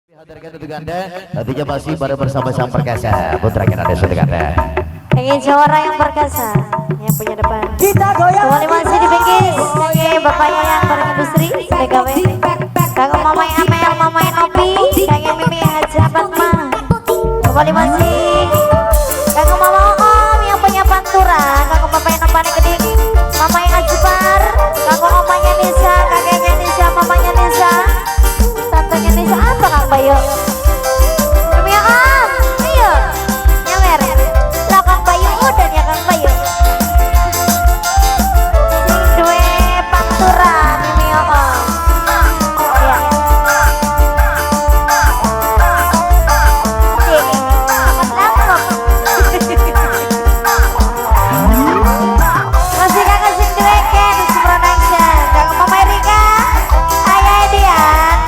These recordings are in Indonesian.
Hadirkan untuk Anda, tentunya masih pada bersama sang perkasa putra kita untuk Anda. Ingin jawara yang perkasa, yang punya depan. Kita goyang. Kembali masih di Bengkis, kayak bapaknya yang bareng industri, TKW. Kakak mamai Amel, mamai Nopi, kayak Mimi Haja Fatma. Kembali masih, kakak mama Om yang punya Pantura, kakak bapaknya Nopane Kedik, mamai Ajbar, kakak omanya Nisa, kakeknya Nisa, mamanya Nisa, tantenya Nisa, apa Kang Bayu? Demi Om, ayo, nyawer. Lah Kang Bayu udah ya Kang Bayu. Sing duwe Pantura, Mimi Om. Ya. Masih kakak sing duwe Ken Production, kakak Mama Erika, ayah Edian.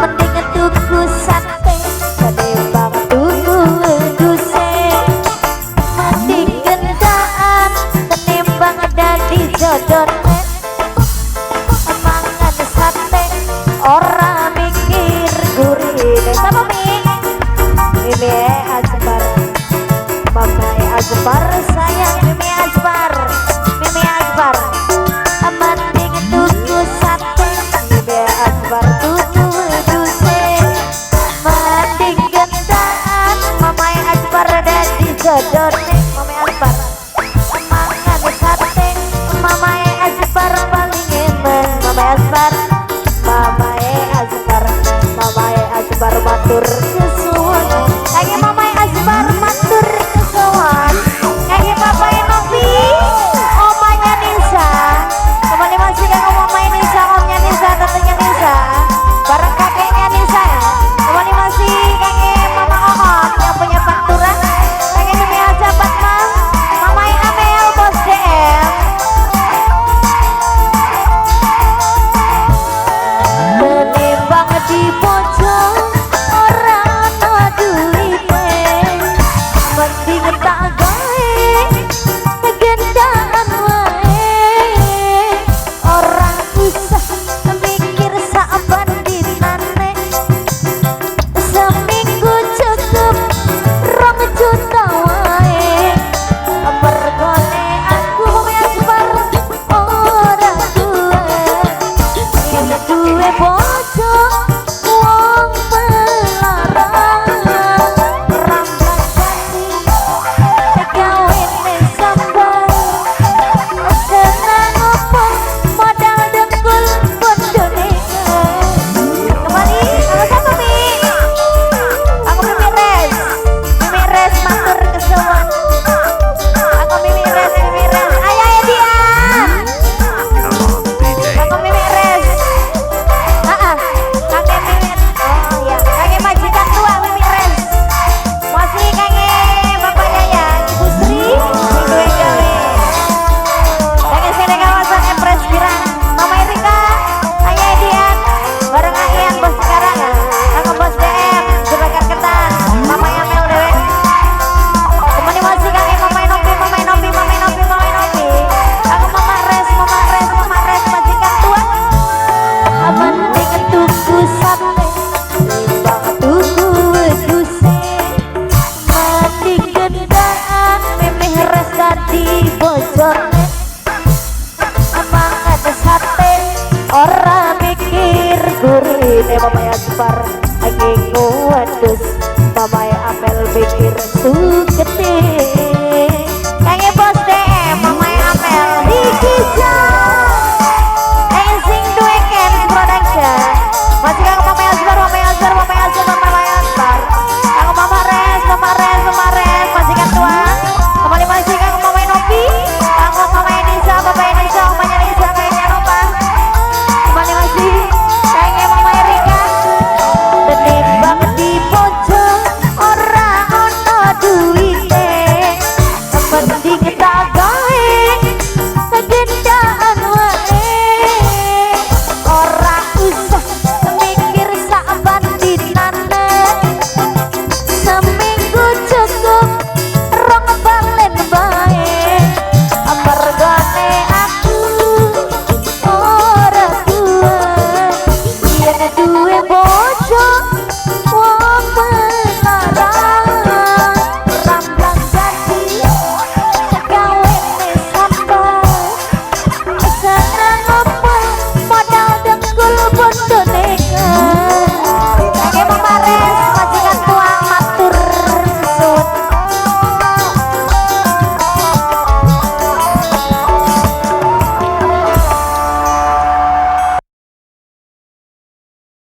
Mending tuku sate, gede banget tuku weduse. Mending gendaan, kenimbang dadi jodone. Mangan sate, ora mikir gurine. Sama Mi? Mimi Ajbar, Mama Ajbar sayang Mimi Ajbar, Mimi Ajbar. Mending tuku sate, Mimi Ajbar tuku weduse. Mending gendaan, Mama Ajbar dadi jodone. Mama Ajbar, mangan sate, Mama Ajbar paling emen. Mama Ajbar, Mama Ajbar, Mama Ajbar matur kesuwun. Kayak Mama Ajbar matur kesuwun. Kayak Papa Nopi, omanya Nisa. Kembali masih kakak Mama Nisa, omnya Nisa, tantenya Nisa. Bareng kakeknya Nisa ya. Kembali masih kakek Mama Om yang punya Pantura. Kakek Mimi Haja Fatma, Mama Amel, Bos DM. Menimbang di pojok ora ana duwite, mending tak gawe gendaan wae. Ora usah mikir sak bandinane, seminggu cukup 2 juta wae. Mergone aku Ajbar ora duwe, ini duwe bojo wong pelarang. Rambang jati gawene sambar, senang apa modal dengkul bondone. Kembali sama siapa Mi? Aku Mimi Res, Mimi Res matur kesuwun. Aku Mimi Res, ayah Edian. Aku Mimi Res. Kakek Mimi. Oh ya, kakek majikan tua Mimi Res. Masih kakek bapaknya ya, Ibu Sri, Ibu Gawe. Kakek sini kawasan Empres Birang, Mama Erika, ayah Edian, bareng Ayan Bos sekarang, kakak Bos DM, Juragan Ketan, Mama Yamel Dewe. Kembali masih kakek Mama Nopi, Mama Nopi, Mama Nopi, Mama Nopi. Kakak Mama Res, Mama Res, Mama Res, majikan tua. Mending tuku sate, timbang tuku weduse. Mending gendaan, Mimi Res dadi bojone. Mangan sate, ora mikir gurine. Mama Ajbar lagi ngwadus, Mama Amel mikir sugete.